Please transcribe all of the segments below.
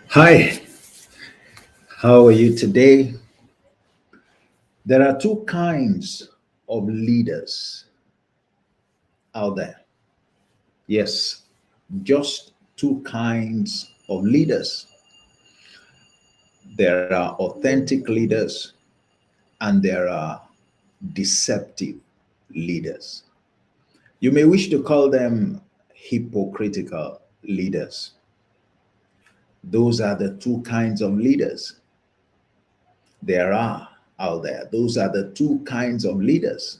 Hi, how are you today? There are two kinds of leaders out there. Yes, just two kinds of leaders. There are authentic leaders and there are deceptive leaders. You may wish to call them hypocritical leaders. Those are the two kinds of leaders there are out there. Those are the two kinds of leaders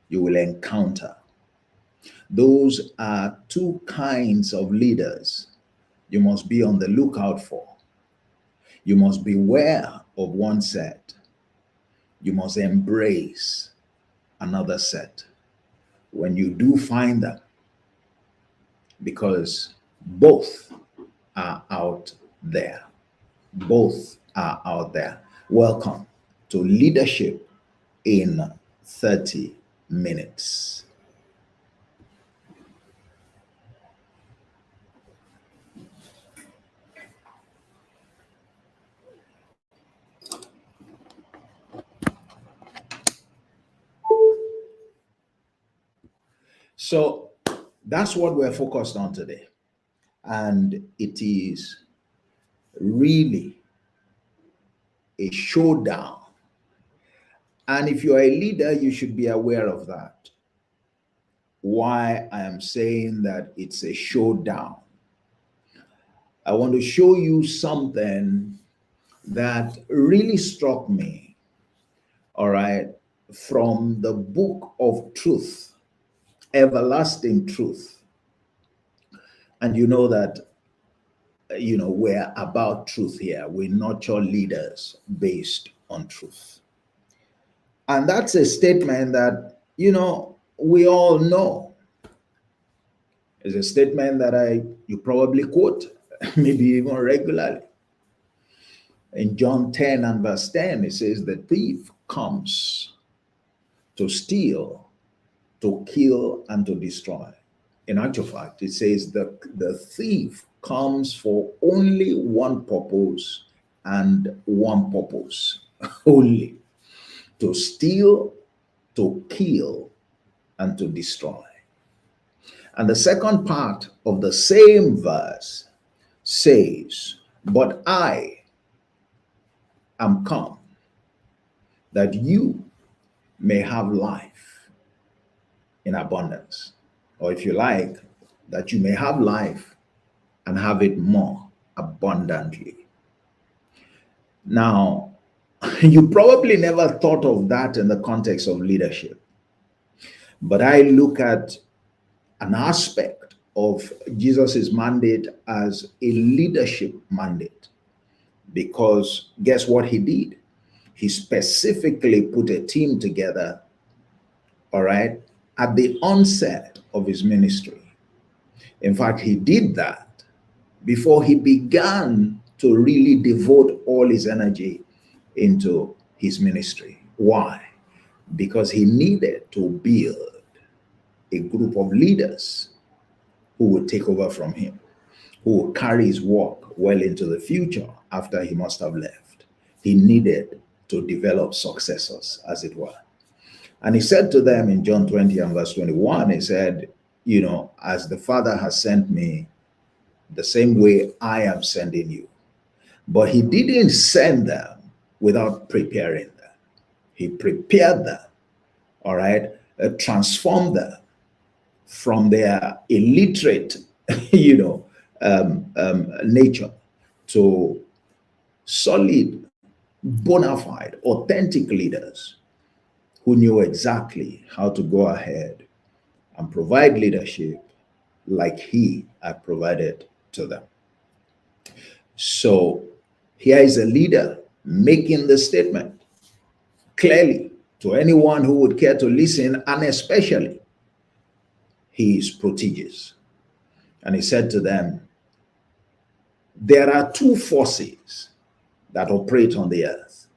you will encounter. Those are two kinds of leaders you must be on the lookout for. You must beware of one set. You must embrace another set when you do find them, because both are out there. Both are out there. Welcome to Leadership in 30 Minutes. So that's what we're focused on today. And it is really a showdown. And if you're a leader, you should be aware of that. Why I am saying that it's a showdown. I want to show you something that really struck me, all right, from the book of truth, everlasting truth. And you know that, we're about truth here. We nurture leaders based on truth. And that's a statement that, we all know. It's a statement that you probably quote, maybe even regularly. In John 10 and verse 10, it says, the thief comes to steal, to kill, and to destroy. In actual fact, it says the thief comes for only one purpose and one purpose only: to steal, to kill, and to destroy. And the second part of the same verse says, but I am come that you may have life in abundance. Or if you like, that you may have life and have it more abundantly. Now, you probably never thought of that in the context of leadership. But I look at an aspect of Jesus's mandate as a leadership mandate. Because guess what he did? He specifically put a team together, all right, at the onset of his ministry. In fact, he did that before he began to really devote all his energy into his ministry. Why? Because he needed to build a group of leaders who would take over from him, who would carry his work well into the future after he must have left. He needed to develop successors, as it were. And he said to them in John 20 and verse 21, he said, as the Father has sent me, the same way I am sending you. But he didn't send them without preparing them. He prepared them, all right, transformed them from their illiterate, nature to solid, bona fide, authentic leaders who knew exactly how to go ahead and provide leadership like he had provided to them. So here is a leader making the statement clearly to anyone who would care to listen, and especially he is prodigious. And he said to them, there are two forces that operate on the earth.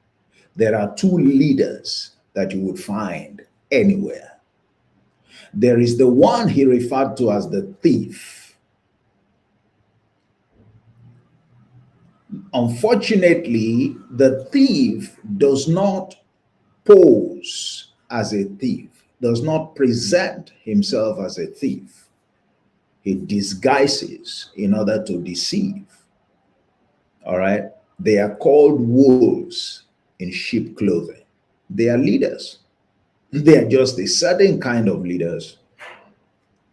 There are two leaders that you would find anywhere. There is the one he referred to as the thief. Unfortunately, the thief does not pose as a thief, does not present himself as a thief. He disguises in order to deceive. All right. They are called wolves in sheep clothing. They are leaders. They are just a certain kind of leaders.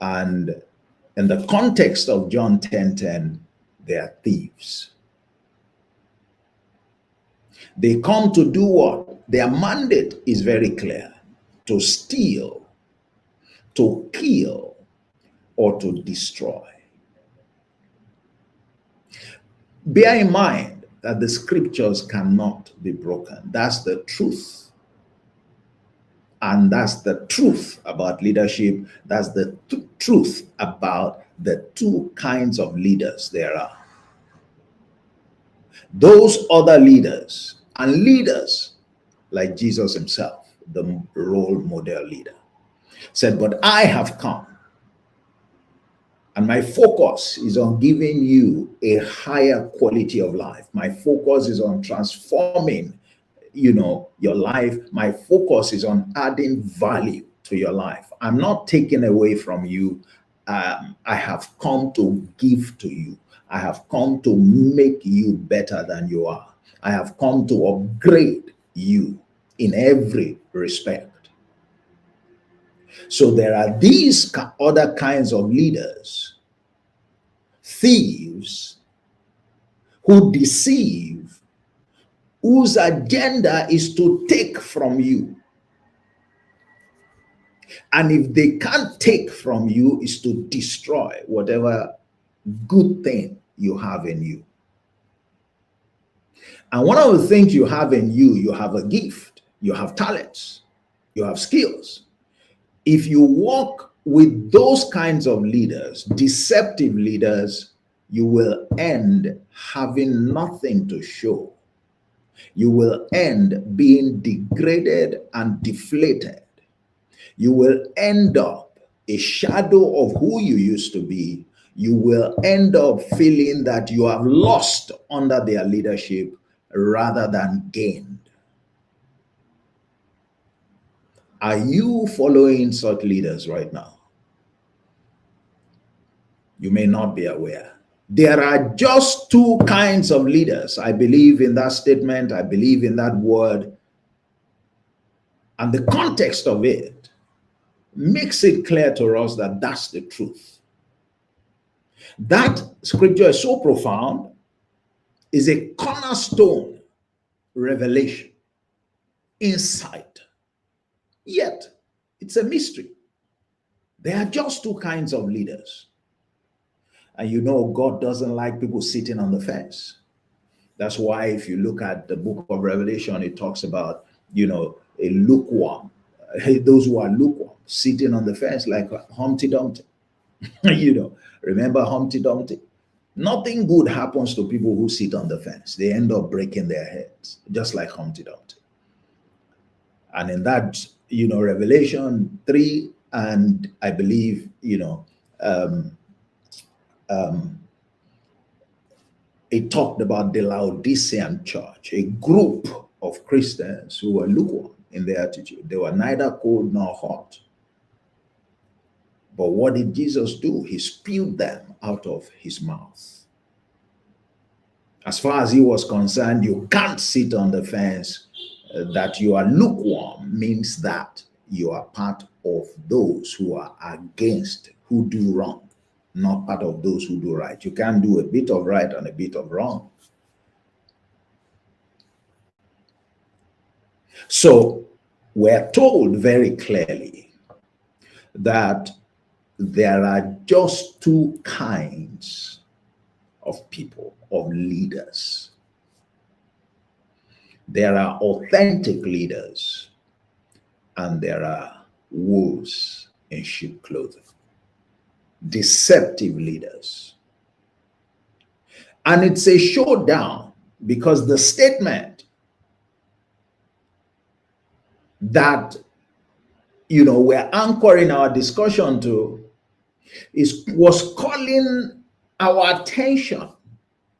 And in the context of John 10:10, they are thieves. They come to do what? Their mandate is very clear: to steal, to kill, or to destroy. Bear in mind that the scriptures cannot be broken. That's the truth. And that's the truth about leadership. That's the truth about the two kinds of leaders there are. Those other leaders and leaders like Jesus himself, the role model leader, said, but I have come and my focus is on giving you a higher quality of life. My focus is on transforming, your life. My focus is on adding value to your life. I'm not taking away from you. I have come to give to you. I have come to make you better than you are. I have come to upgrade you in every respect. So there are these other kinds of leaders, thieves, who deceive, whose agenda is to take from you. And if they can't take from you, is to destroy whatever good thing you have in you. And one of the things you have in you, you have a gift, you have talents, you have skills. If you walk with those kinds of leaders, deceptive leaders, you will end having nothing to show. You will end being degraded and deflated. You will end up a shadow of who you used to be. You will end up feeling that you have lost under their leadership rather than gained. Are you following such leaders right now? You may not be aware. There are just two kinds of leaders. I believe in that statement. I believe in that word. And the context of it makes it clear to us that that's the truth. That scripture is so profound, is a cornerstone revelation, insight. Yet, it's a mystery. There are just two kinds of leaders. And God doesn't like people sitting on the fence. That's why if you look at the book of Revelation, it talks about, a lukewarm, those who are lukewarm, sitting on the fence like Humpty Dumpty. Remember Humpty Dumpty? Nothing good happens to people who sit on the fence. They end up breaking their heads, just like Humpty Dumpty. And in that, Revelation 3, and I believe, it talked about the Laodicean church, a group of Christians who were lukewarm in their attitude. They were neither cold nor hot. But what did Jesus do? He spewed them out of his mouth. As far as he was concerned, you can't sit on the fence. That you are lukewarm means that you are part of those who are against, who do wrong, not part of those who do right. You can't do a bit of right and a bit of wrong. So we're told very clearly that there are just two kinds of people, of leaders. There are authentic leaders and there are wolves in sheep clothing. Deceptive leaders. And it's a showdown because the statement that we're anchoring our discussion to was calling our attention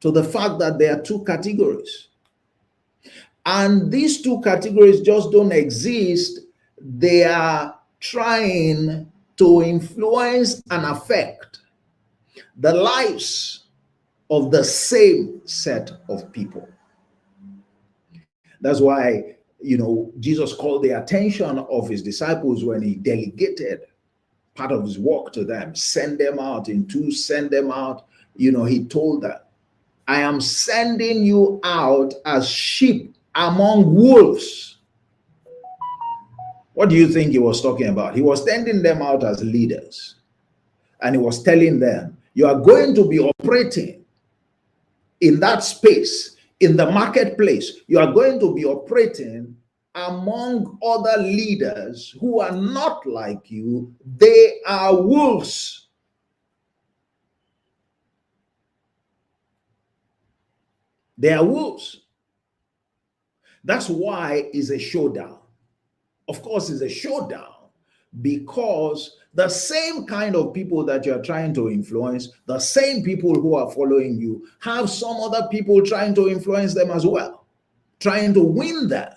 to the fact that there are two categories. And these two categories just don't exist. They are trying to influence and affect the lives of the same set of people. That's why, Jesus called the attention of his disciples when he delegated part of his work to them, send them out in twos, send them out. He told them, I am sending you out as sheep among wolves. What do you think he was talking about? He was sending them out as leaders. And he was telling them, you are going to be operating in that space, in the marketplace. You are going to be operating among other leaders who are not like you. They are wolves. They are wolves. That's why it's a showdown. Of course, it's a showdown because the same kind of people that you're trying to influence, the same people who are following you, have some other people trying to influence them as well, trying to win them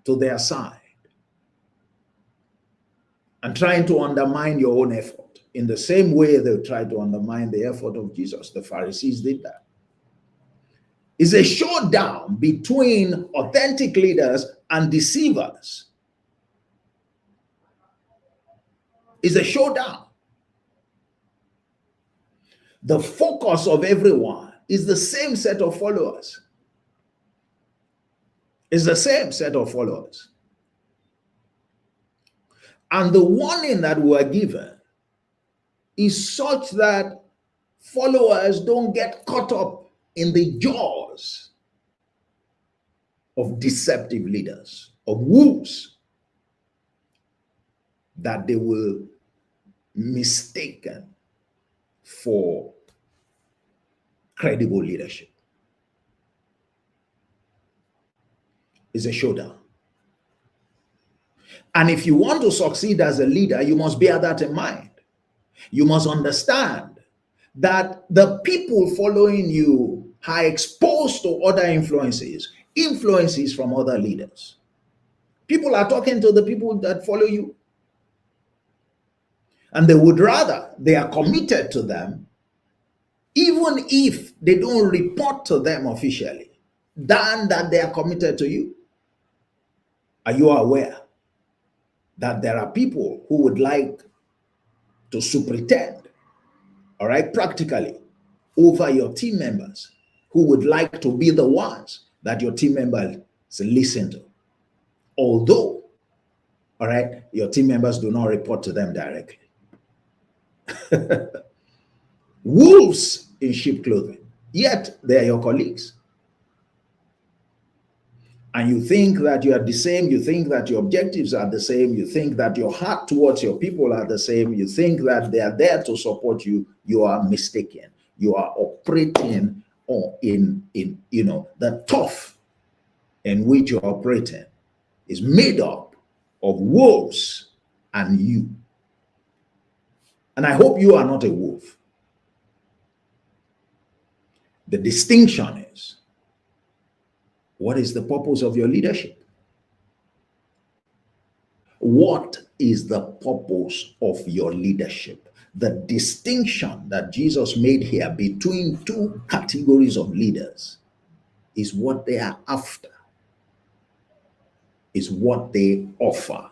to their side and trying to undermine your own effort in the same way they tried to undermine the effort of Jesus. The Pharisees did that. It's a showdown between authentic leaders and deceivers. It's a showdown. The focus of everyone is the same set of followers. It's the same set of followers. And the warning that we are given is such that followers don't get caught up in the jaws of deceptive leaders, of wolves, that they will mistaken for credible leadership. It's a showdown. And if you want to succeed as a leader, you must bear that in mind. You must understand that the people following you are exposed to other influences from other leaders. People are talking to the people that follow you, and they would rather they are committed to them, even if they don't report to them officially, than that they are committed to you. Are you aware that there are people who would like to superintend, all right, practically over your team members, who would like to be the ones that your team members listen to, although, all right, your team members do not report to them directly. Wolves in sheep clothing, yet they are your colleagues. And you think that you are the same, you think that your objectives are the same, you think that your heart towards your people are the same, you think that they are there to support you. You are mistaken. You are operating in the turf in which you're operating is made up of wolves and you. And I hope you are not a wolf. The distinction is, what is the purpose of your leadership? What is the purpose of your leadership? The distinction that Jesus made here between two categories of leaders is what they are after, is what they offer.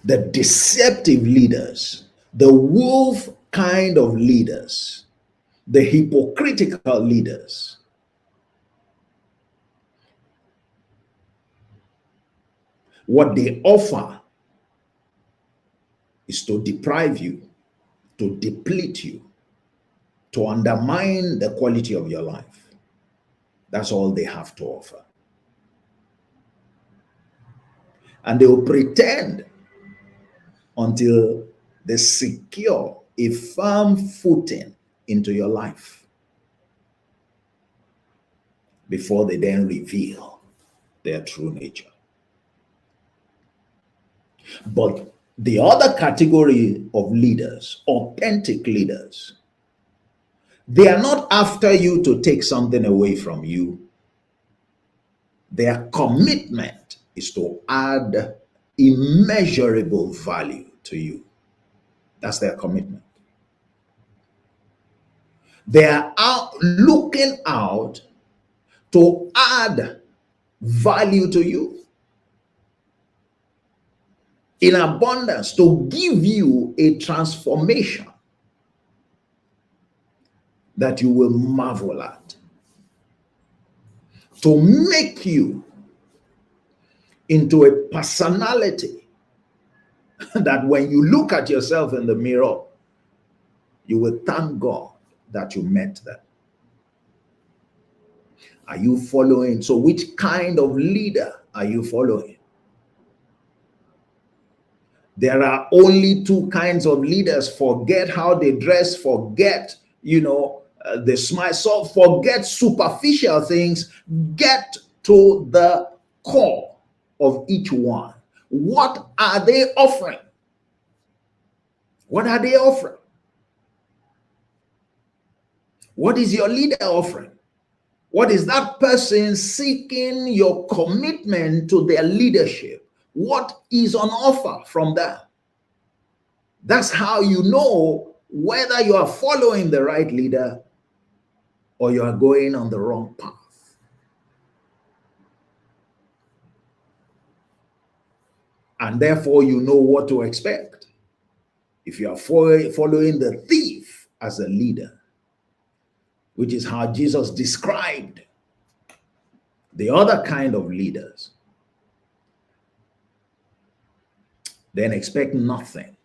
The deceptive leaders, the wolf kind of leaders, the hypocritical leaders, what they offer is to deprive you, to deplete you, to undermine the quality of your life. That's all they have to offer. And they will pretend until they secure a firm footing into your life before they then reveal their true nature. But The other category of leaders, authentic leaders, they are not after you to take something away from you. Their commitment is to add immeasurable value to you. That's their commitment. They are out looking out to add value to you in abundance, to give you a transformation that you will marvel at, to make you into a personality that when you look at yourself in the mirror, you will thank God that you met them. Are you following? So which kind of leader are you following? There are only two kinds of leaders. Forget how they dress, forget, the smile. So forget superficial things. Get to the core of each one. What are they offering? What are they offering? What is your leader offering? What is that person seeking your commitment to their leadership? What is on offer from them? That's how you know whether you are following the right leader or you are going on the wrong path. And therefore, you know what to expect. If you are following the thief as a leader, which is how Jesus described the other kind of leaders, then expect nothing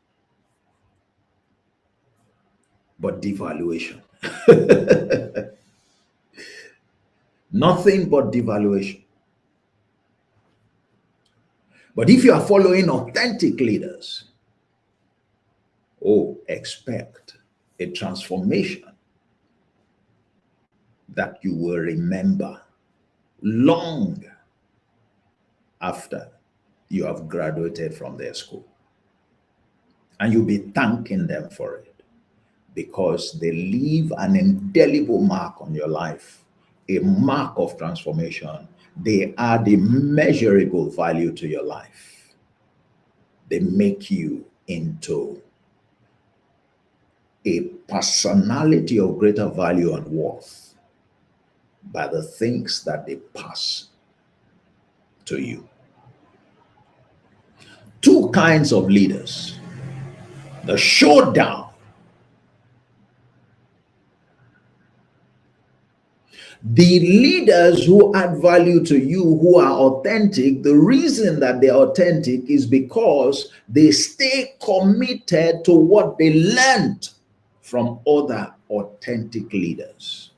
but devaluation. Nothing but devaluation. But if you are following authentic leaders, expect a transformation that you will remember long after you have graduated from their school. And you'll be thanking them for it because they leave an indelible mark on your life, a mark of transformation. They add immeasurable value to your life. They make you into a personality of greater value and worth by the things that they pass to you. Two kinds of leaders. The showdown. The leaders who add value to you, who are authentic, the reason that they're authentic is because they stay committed to what they learned from other authentic leaders.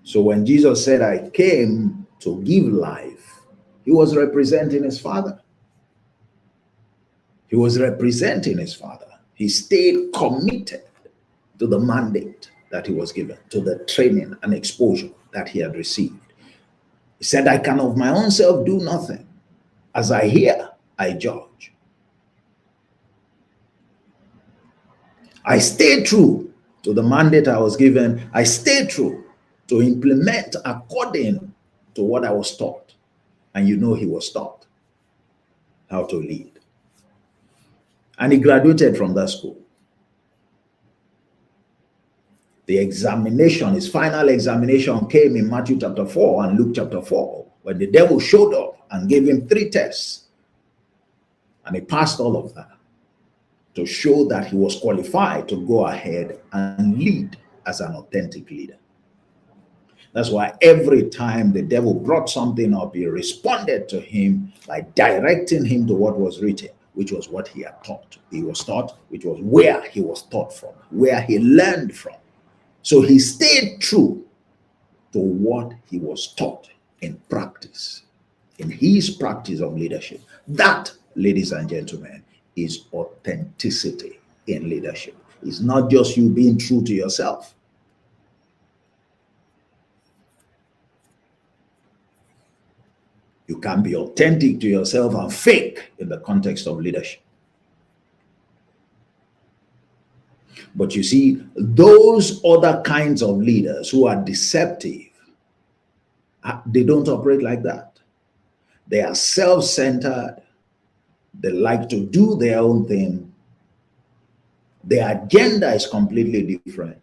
So when Jesus said, I came to give life, he was representing his Father. He was representing his Father. He stayed committed to the mandate that he was given, to the training and exposure that he had received. He said, I can of my own self do nothing. As I hear, I judge. I stayed true to the mandate I was given. I stayed true to implement according to what I was taught. And he was taught how to lead. And he graduated from that school. The examination, his final examination, came in Matthew chapter 4 and Luke chapter 4, when the devil showed up and gave him 3 tests. And he passed all of that to show that he was qualified to go ahead and lead as an authentic leader. That's why every time the devil brought something up, he responded to him by directing him to what was written, which was what he had taught. He was taught, which was where he was taught from, where he learned from. So he stayed true to what he was taught in practice, in his practice of leadership. That, ladies and gentlemen, is authenticity in leadership. It's not just you being true to yourself. You can be authentic to yourself and fake in the context of leadership. But you see, those other kinds of leaders who are deceptive, they don't operate like that. They are self-centered. They like to do their own thing. Their agenda is completely different.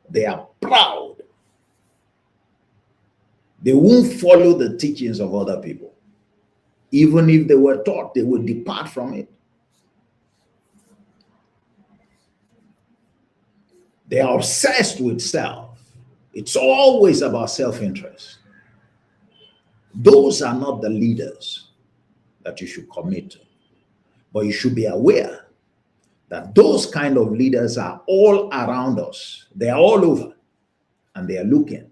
They are proud. They won't follow the teachings of other people. Even if they were taught, they would depart from it. They are obsessed with self. It's always about self-interest. Those are not the leaders that you should commit to. But you should be aware that those kind of leaders are all around us. They are all over. And they are looking,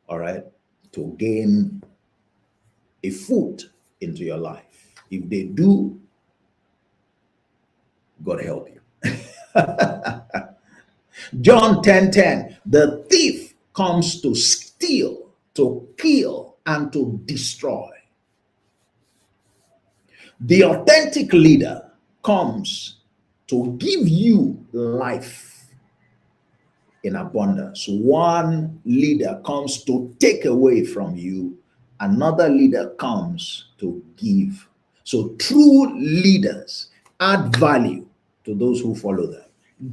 all right, to gain a foot into your life. If they do, God help you. John 10:10, the thief comes to steal, to kill, and to destroy. The authentic leader comes to give you life in abundance. One leader comes to take away from you. Another leader comes to give. So true leaders add value to those who follow them,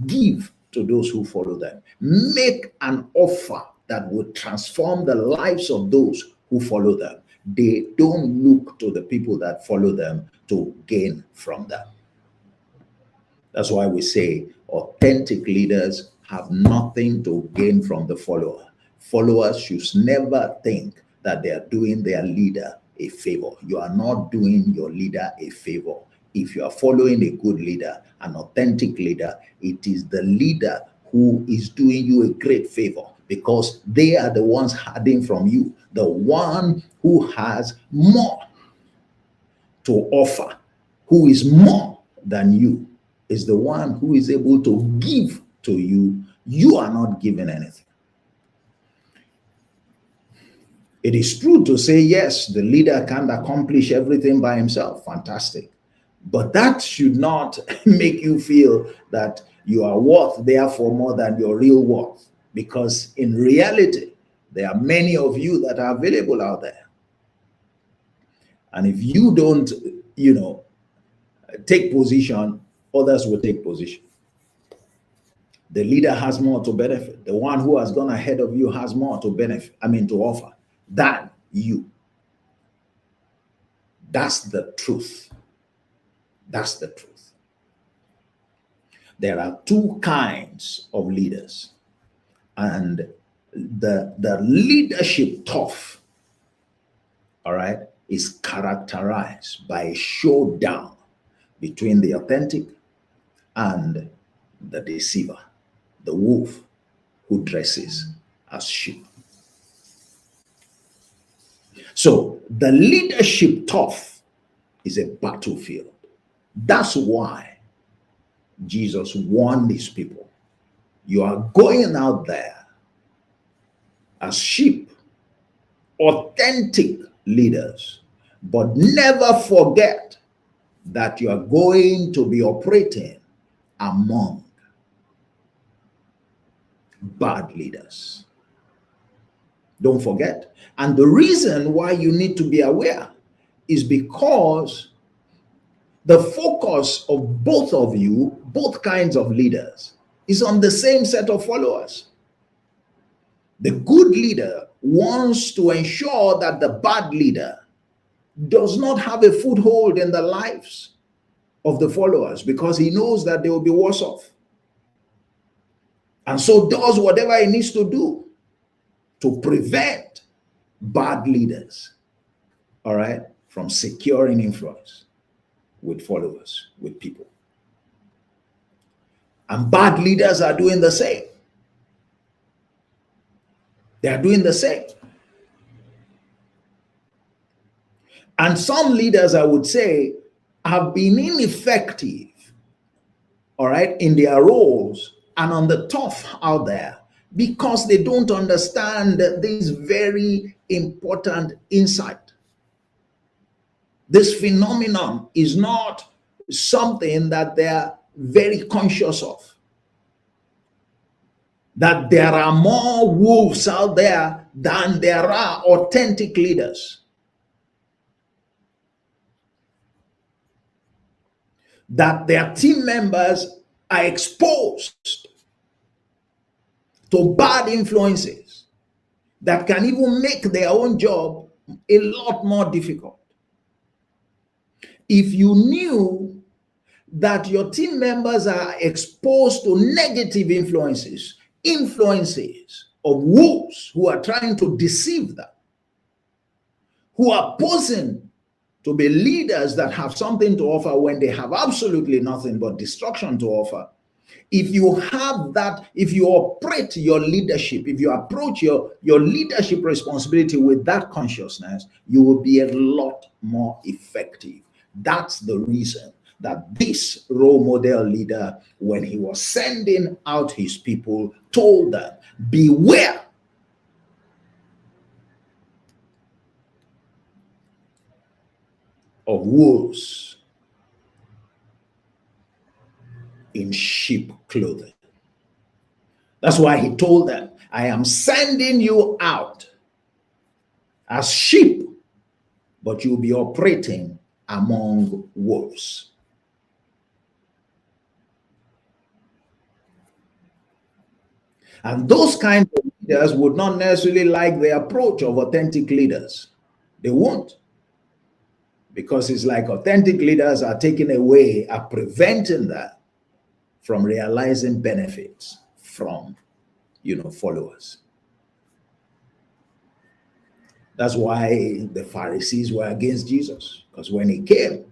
give to those who follow them, make an offer that would transform the lives of those who follow them. They don't look to the people that follow them to gain from them. That's why we say authentic leaders have nothing to gain from the follower. Followers should never think that they are doing their leader a favor. You are not doing your leader a favor. If you are following a good leader, an authentic leader, it is the leader who is doing you a great favor, because they are the ones hiding from you. The one who has more to offer, who is more than you, is the one who is able to give to you. You are not given anything. It is true to say, yes, the leader can't accomplish everything by himself. Fantastic. But that should not make you feel that you are worth, therefore, more than your real worth. Because in reality, there are many of you that are available out there. And if you don't, take position, others will take position. The leader has more to benefit. The one who has gone ahead of you has more to benefit, to offer than you. That's the truth. That's the truth. There are two kinds of leaders. And the leadership tough, all right, is characterized by a showdown between the authentic and the deceiver, the wolf who dresses as sheep. So the leadership tough is a battlefield. That's why Jesus warned these people. You are going out there as sheep, authentic leaders, but never forget that you are going to be operating among bad leaders. Don't forget. And the reason why you need to be aware is because the focus of both of you, both kinds of leaders, is on the same set of followers. The good leader wants to ensure that the bad leader does not have a foothold in the lives of the followers, because he knows that they will be worse off. And so does whatever he needs to do to prevent bad leaders, all right, from securing influence with followers, with people. And bad leaders are doing the same. They are doing the same. And some leaders, I would say, have been ineffective, all right, in their roles and on the tough out there, because they don't understand these very important insight. This phenomenon is not something that they're very conscious of. That there are more wolves out there than there are authentic leaders. That their team members are exposed to bad influences that can even make their own job a lot more difficult. If you knew that your team members are exposed to negative influences of wolves who are trying to deceive them, who are posing to be leaders that have something to offer when they have absolutely nothing but destruction to offer. If you have that, if you operate your leadership, if you approach your leadership responsibility with that consciousness, you will be a lot more effective. That's the reason that this role model leader, when he was sending out his people, told them, beware of wolves in sheep clothing. That's why he told them, I am sending you out as sheep, but you'll be operating among wolves. And those kinds of leaders would not necessarily like the approach of authentic leaders. They won't. Because it's like authentic leaders are taking away, are preventing them from realizing benefits from, followers. That's why the Pharisees were against Jesus. Because when he came,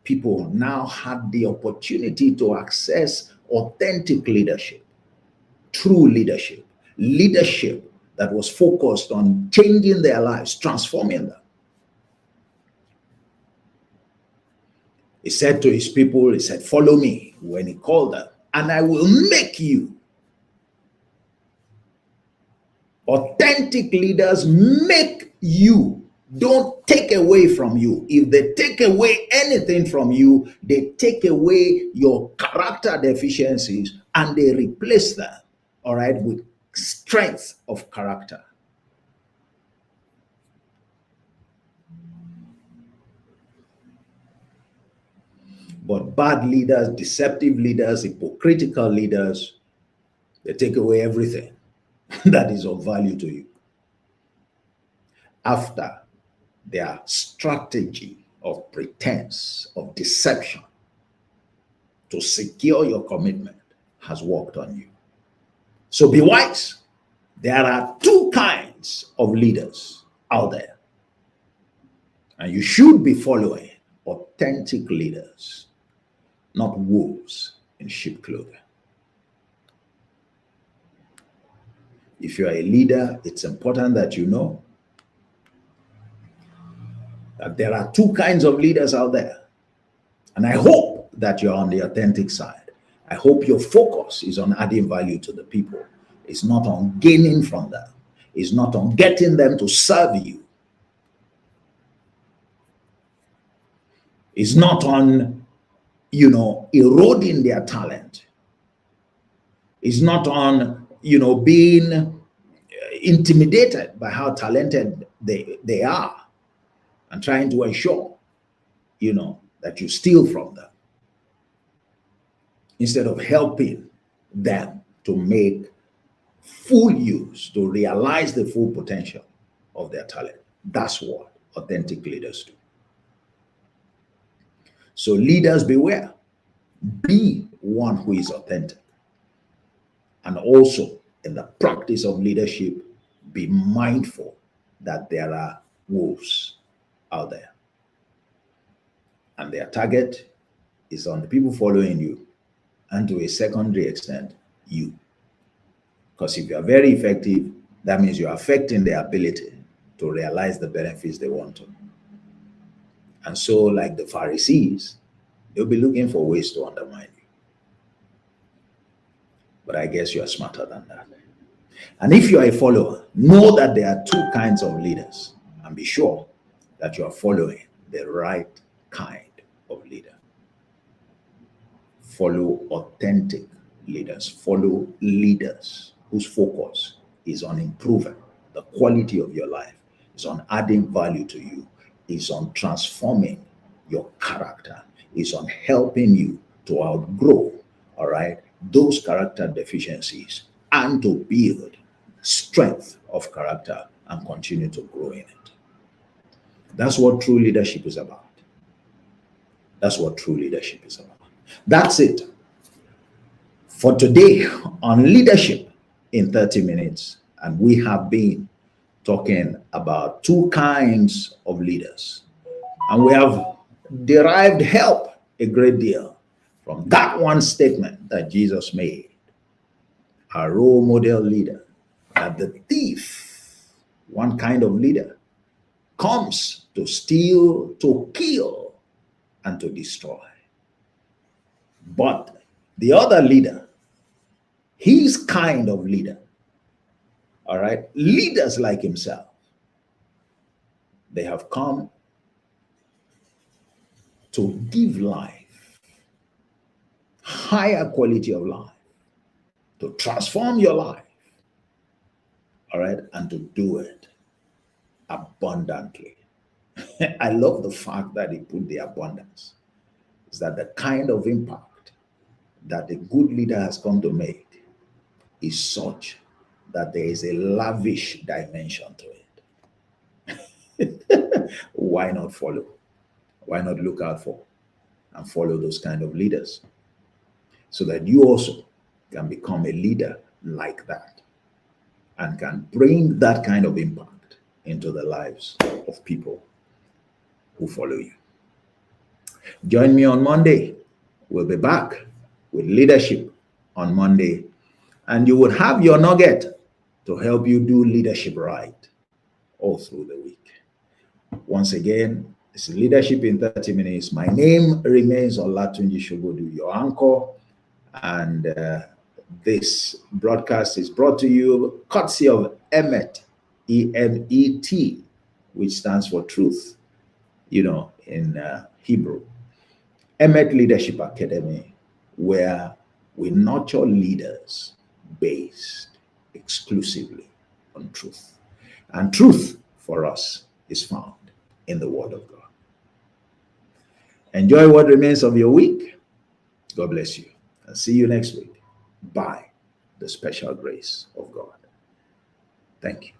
people now had the opportunity to access authentic leadership, true leadership, leadership that was focused on changing their lives, transforming them. He said to his people, he said, follow me, when he called them, and I will make you. Authentic leaders make you, don't take away from you. If they take away anything from you, they take away your character deficiencies and they replace them, all right, with strength of character. But bad leaders, deceptive leaders, hypocritical leaders, they take away everything that is of value to you. After their strategy of pretense, of deception, to secure your commitment has worked on you. So be wise. There are two kinds of leaders out there. And you should be following authentic leaders, not wolves in sheep clothing. If you are a leader, it's important that you know that there are two kinds of leaders out there. And I hope that you're on the authentic side. I hope your focus is on adding value to the people. It's not on gaining from them. It's not on getting them to serve you. It's not on, eroding their talent. It's not on, being intimidated by how talented they are and trying to ensure, that you steal from them instead of helping them to make full use, to realize the full potential of their talent. That's what authentic leaders do. So leaders, beware. Be one who is authentic. And also, in the practice of leadership, be mindful that there are wolves out there. And their target is on the people following you, and to a secondary extent, you. Because if you are very effective, that means you are affecting their ability to realize the benefits they want to. And so, like the Pharisees, they'll be looking for ways to undermine you. But I guess you are smarter than that. And if you are a follower, know that there are two kinds of leaders, and be sure that you are following the right kind of leader. Follow authentic leaders. Follow leaders whose focus is on improving the quality of your life, is on adding value to you, is on transforming your character, is on helping you to outgrow, all right, those character deficiencies and to build strength of character and continue to grow in it. That's what true leadership is about. That's what true leadership is about. That's it for today on leadership in 30 minutes. And we have been talking about two kinds of leaders. And we have derived help a great deal from that one statement that Jesus made, a role model leader, that the thief, one kind of leader, comes to steal, to kill, and to destroy. But the other leader, his kind of leader, all right, leaders like himself, they have come to give life, higher quality of life, to transform your life, all right, and to do it abundantly. I love the fact that he put the abundance. Is that the kind of impact that a good leader has come to make is such that there is a lavish dimension to it. Why not follow? Why not look out for and follow those kind of leaders so that you also can become a leader like that and can bring that kind of impact into the lives of people who follow you. Join me on Monday. We'll be back with leadership on Monday, and you will have your nugget to help you do leadership right all through the week. Once again, it's leadership in 30 minutes. My name remains Olatunji Shogodu, your anchor, and this broadcast is brought to you courtesy of EMET, E-M-E-T, which stands for truth, in Hebrew. EMET Leadership Academy, where we nurture leaders based exclusively on truth. And truth for us is found in the Word of God. Enjoy what remains of your week. God bless you. And see you next week by the special grace of God. Thank you.